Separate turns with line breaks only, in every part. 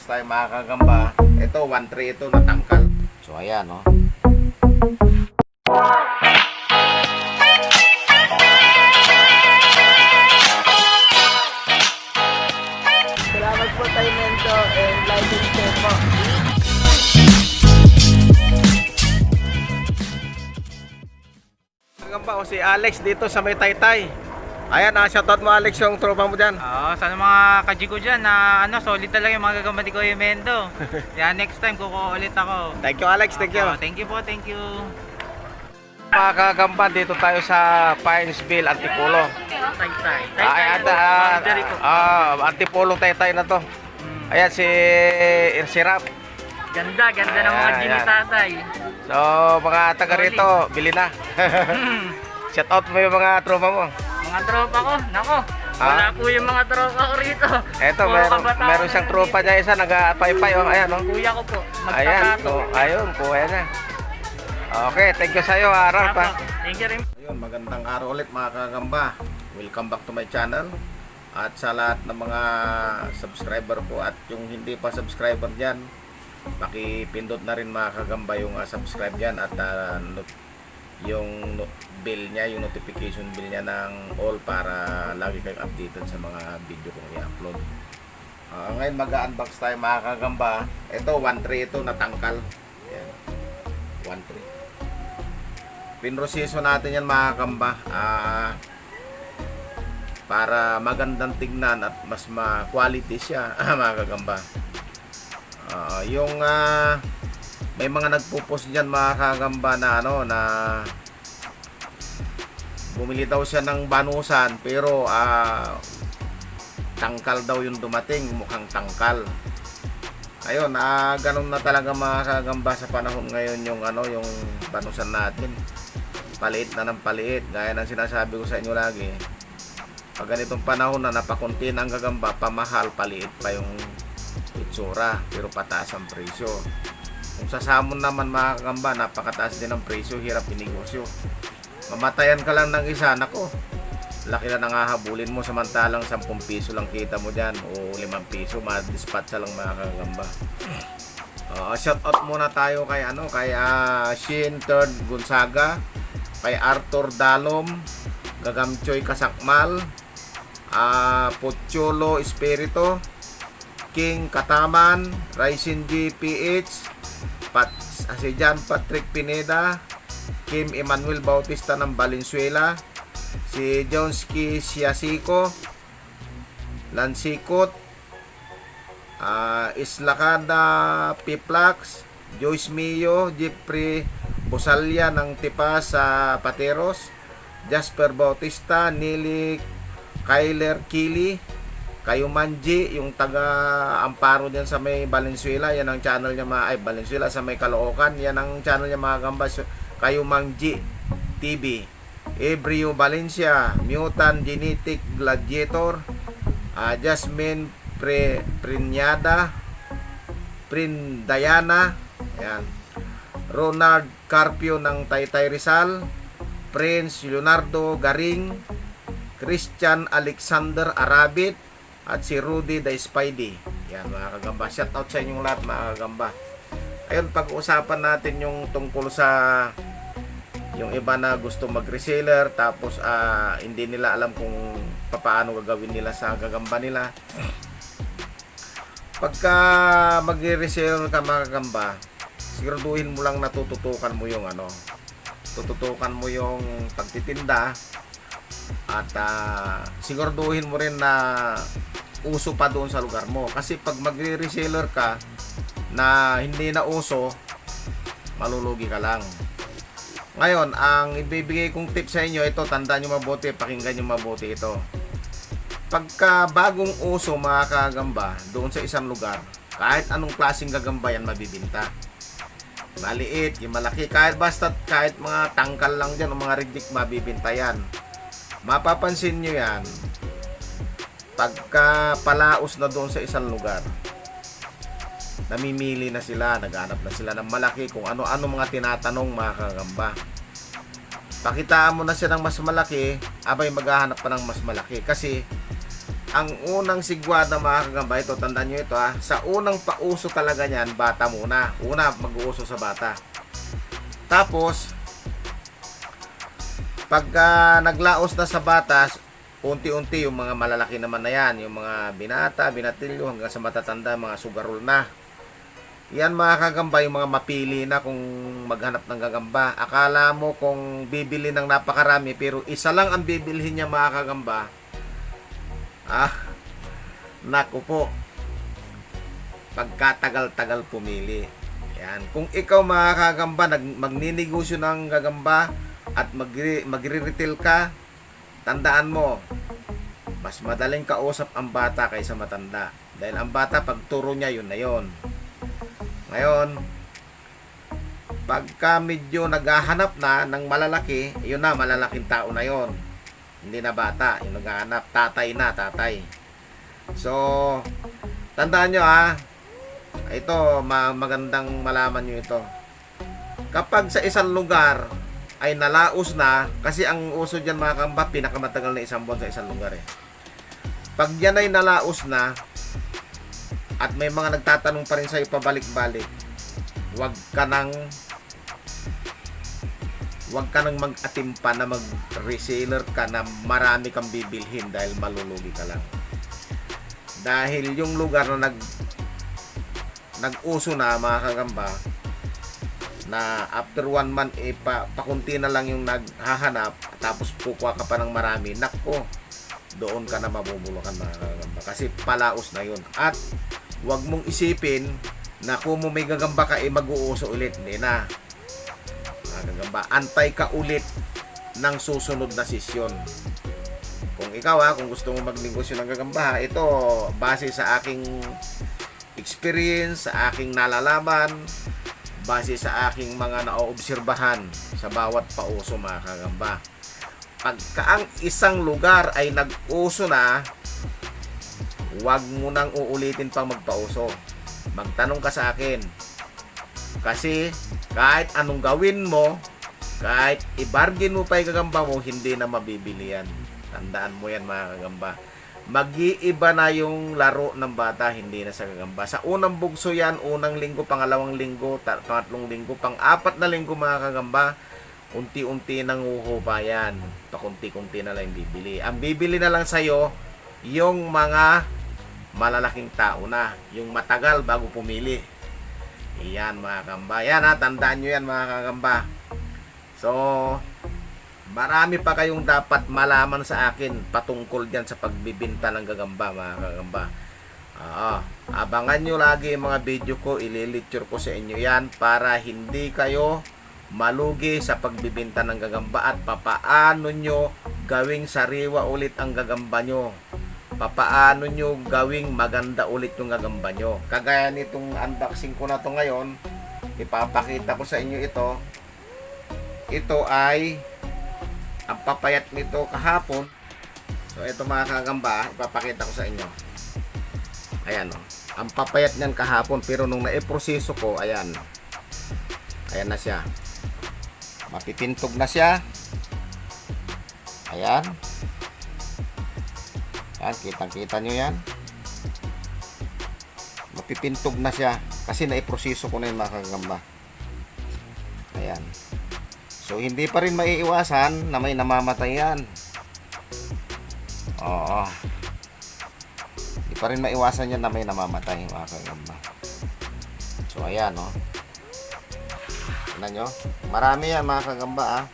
unbox tayo mga kagamba. Ito 1.3 ito natangkal. So ayan no.
Salamat po tayo Mento and like and share po.
Kagamba o si Alex dito sa may Taytay. Ayan, shoutout mo Alex yung tropa mo dyan.
Oo, sana mga kaji ko dyan na solid talaga yung mga gagamba ni Kuya Mendo. Kaya next time kukuha ulit ako.
Thank you Alex, thank you.
Thank you po, thank you.
Mga kagamba, dito tayo sa Pinesville, Antipolo.
Taytay.
Antipolo Taytay na to. Ayan si Rap.
Ganda ng mga
Ayan,
gini
ayan.
tatay.
So mga taga rito, bili na. Shoutout mo yung mga tropa mo.
Mga tropa ko, nako. Wala po yung mga tropa ko rito.
Eto,
Puro kabataan
meron siyang
na
tropa niya isa, nag-paypay. Oh, ayan, oh.
Kuya ko po,
Ayan,
magtatato.
so, ayun, kuha niya. Okay, thank you sa'yo, Ralph.
Apo, thank you rin.
Ayun, magandang araw ulit mga kagamba. Welcome back to my channel. At sa lahat ng mga subscriber ko at yung hindi pa subscriber dyan, pakipindot na rin mga kagamba yung subscribe dyan at yung bill niya, yung notification bill niya ng all para lagi kayong updated sa mga video kong i-upload. Ngayon mag-unbox tayo mga kagamba. Ito 1.3 ito natangkal. Ayan. 1.3. Pinroseso natin yan mga kagamba. Para magandang tignan at mas ma-quality siya mga kagamba. Yung may mga nagpo-post diyan mga kagamba na na bumili daw siya ng banusan pero tangkal daw yung dumating, mukhang tangkal. Ayun, ganun na talaga mga kagamba sa panahon ngayon yung yung banusan natin. Paliit na ng paliit, gaya ng sinasabi ko sa inyo lagi. Pag ganitong panahon na napakunti ng gagamba, pamahal, paliit pa yung itsura, pero pataas ang presyo. Kung sa samon naman mga kagamba, napakataas din ang presyo, hirap inegosyo. Mamatayan ka lang ng isa, nako, laki na nangahabulin mo, samantalang 10 piso lang kita mo dyan o 5 piso, ma-dispatch lang mga kagamba. Shoutout muna tayo kay Shin Third Gonzaga, kay Arthur Dalom, Gagamchoy Kasakmal, Pocholo Espirito, King Kataman, Ryzen GPH, si John Patrick Pineda, Kim Emmanuel Bautista ng Valenzuela, si Jonski Siasiko, Lansikot, Islacada Piplax, Joyce Mio, Jeffrey Bosalya ng Tipas sa Pateros, Jasper Bautista, Nili Kyler Kili, Kayumanji, yung taga Amparo diyan sa may Valenzuela, yan ang channel niya Valenzuela sa may Caloocan, yan ang channel niya mga gamba, Kayumanji TV. Ebrio Valencia, Mutant Genetic Gladiator, Jasmine Prinyada, Prindayana, yan. Ronald Carpio ng Taytay Rizal, Prince Leonardo Garing, Christian Alexander Arabit, at si Rudy the Spidey. Yan mga kagamba, shout out sa inyong lahat mga kagamba. Ayun, pag-uusapan natin yung tungkol sa yung iba na gusto mag-reseller tapos hindi nila alam kung paano gagawin nila sa gagamba nila. Pagka mag-reseller ka mga kagamba, siguraduhin mo lang na tututukan mo yung tututukan mo yung pagtitinda at siguraduhin mo rin na uso pa doon sa lugar mo, kasi pag magre-reseller ka na hindi na uso, malulugi ka lang. Ngayon, ang ibibigay kong tip sa inyo, ito, tandaan nyo mabuti, pakinggan nyo mabuti ito. Pagka bagong uso mga kagamba doon sa isang lugar, kahit anong klaseng gagamba yan mabibinta. Maliit, yung malaki, kahit mga tangkal lang dyan o mga reject, mabibinta yan. Mapapansin nyo yan pagka palaos na doon sa isang lugar, namimili na sila, naghanap na sila ng malaki, kung ano-ano mga tinatanong mga kagamba. Pakitaan mo na siya ng mas malaki, abay maghahanap pa ng mas malaki, kasi ang unang sigwada mga kagamba, ito tandaan nyo ito ha, sa unang pauso talaga niyan, bata muna. Una mag-uuso sa bata. Tapos pagka naglaos na sa batas, unti-unti yung mga malalaki naman na yan, yung mga binata, binatilyo hanggang sa matatanda, mga sugarol na. Yan mga kagamba, yung mga mapili na kung maghanap ng gagamba. Akala mo kung bibili ng napakarami, pero isa lang ang bibilhin niya mga kagamba. Naku po, pagkatagal-tagal pumili. Yan. Kung ikaw mga kagamba, magninegosyo ng gagamba at magre-retail ka, tandaan mo, mas madaling kausap ang bata kaysa matanda. Dahil ang bata, pagturo niya, yun na yun. Ngayon, pagka medyo naghahanap na ng malalaki, yun na, malalaking tao na yun. Hindi na bata, yung naghahanap, tatay na, tatay. So, tandaan nyo ito, magandang malaman nyo ito. Kapag sa isang lugar ay nalaos na, kasi ang uso dyan mga kamba, pinakamatagal na isang buwan sa isang lugar eh. Pag yan ay nalaos na, at may mga nagtatanong pa rin sa'yo pabalik-balik, huwag ka nang mag-atimpa na mag-reseller ka na marami kang bibilhin dahil malulugi ka lang. Dahil yung lugar na nag-uso na mga kagamba, na after 1 month pakunti na lang yung naghahanap, tapos kukuha ka pa ng marami, nako, doon ka na mabubulukan mga kagamba, kasi palaos na yun. At huwag mong isipin na kung may gagamba ka mag-uuso ulit. Hindi na mga kagamba, antay ka ulit ng susunod na sesyon. Kung ikaw kung gusto mo magnegosyo ng gagamba, ito base sa aking experience, sa aking nalalaman, base sa aking mga naoobserbahan sa bawat pauso mga kagamba. Pagka ang isang lugar ay nag-uso na, huwag mo nang uulitin pang magpauso. Magtanong ka sa akin. Kasi kahit anong gawin mo, kahit i-bargain mo pa yung gagamba mo, hindi na mabibili yan. Tandaan mo yan mga kagamba. Mag-iiba na yung laro ng bata, hindi na sa gagamba. Sa unang bugso yan, unang linggo, pangalawang linggo, pangatlong linggo, pang-apat na linggo mga kagamba, unti-unti nang uhupa yan. Pakunti-kunti na lang bibili. Ang bibili na lang sa'yo, yung mga malalaking tao na, yung matagal bago pumili. Iyan mga kagamba. Yan tandaan nyo yan mga kagamba. So, marami pa kayong dapat malaman sa akin patungkol dyan sa pagbibinta ng gagamba mga kagamba. Abangan nyo lagi yung mga video ko, ililitsure ko sa inyo yan para hindi kayo malugi sa pagbibinta ng gagamba at papaano nyo gawing sariwa ulit ang gagamba nyo. Papaano nyo gawing maganda ulit yung gagamba nyo. Kagaya nitong unboxing ko na to ngayon, ipapakita ko sa inyo ito. Ito ay ang papayat nito kahapon. So ito mga kagamba, ipapakita ko sa inyo. Ayan ang papayat niyan kahapon, pero nung naiproseso ko, ayan na siya. Mapipintog na siya. Ayan, kitang-kita nyo yan. Mapipintog na siya kasi naiproseso ko na yung mga kagamba. Ayan. So, hindi pa rin maiiwasan na may namamatay yan. Oo. Hindi pa rin maiwasan yan na may namamatay, mga kagamba. So, ayan, tignan nyo. Marami yan, mga kagamba,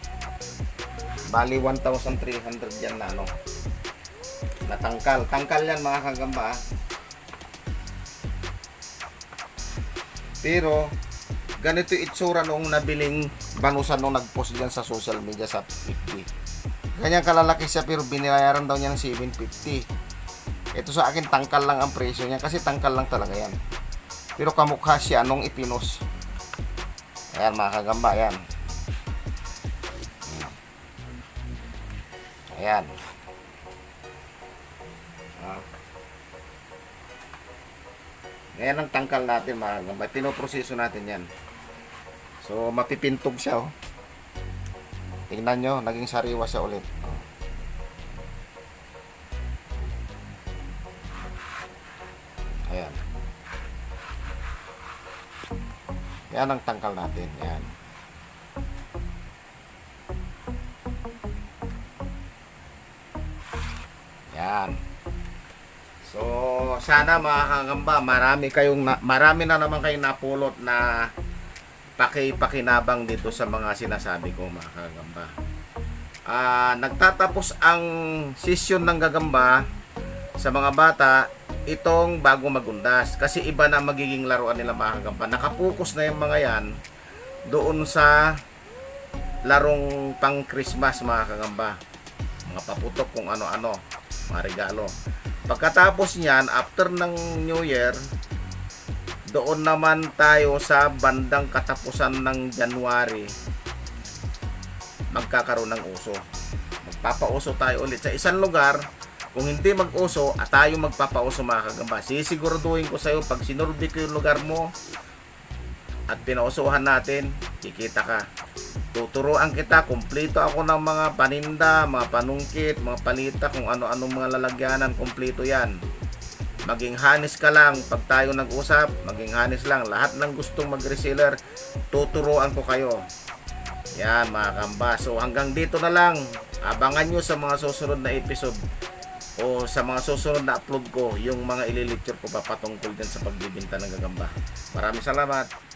Bali, 1,300 yan na, natangkal. Tangkal yan, mga kagamba, Pero, ganito itsura nung nabiling banusan nung nag-post dyan sa social media sa FB. Ganyan kalalaki siya, pero binayaran daw niya ng 750. Ito sa akin, tangkal lang ang presyo niya kasi tangkal lang talaga yan. Pero kamukha siya nung ipinos. Ayan mga kagamba, ayan. Ayan. Ngayon ang tangkal natin mga kagamba. Pinoproseso natin yan. So mapipintog siya Tingnan nyo, naging sariwa siya ulit. Yan ang tangkal natin. Yan. Yan. So, sana mga kagamba, marami na naman kayong napulot na pakinabang dito sa mga sinasabi ko mga kagamba. Nagtatapos ang session ng gagamba sa mga bata itong bago magundas kasi iba na magiging laruan nila mga kagamba. Nakapokus na yung mga yan doon sa larong pang Christmas mga kagamba, mga paputok kung ano-ano, mga regalo. Pagkatapos niyan, after ng New Year, doon naman tayo sa bandang katapusan ng January, magkakaroon ng uso. Magpapauso tayo ulit sa isang lugar. Kung hindi mag-uso, tayo magpapauso mga kagamba. Sisiguraduhin ko sa iyo, pag sinurvey ko yung lugar mo at pinausuhan natin, kikita ka. Tuturuan kita, kumpleto ako ng mga paninda, mga panungkit, mga palita, kung ano-anong mga lalagyanan, kumpleto yan. Maging hanis ka lang, pag tayo nag-usap, maging hanis lang. Lahat ng gustong mag-reseller, tuturuan ko kayo. Yan mga kamba. So hanggang dito na lang. Abangan nyo sa mga susunod na episode o sa mga susunod na upload ko yung mga ililecture ko papatungkol din sa pagbibinta ng gagamba. Maraming salamat.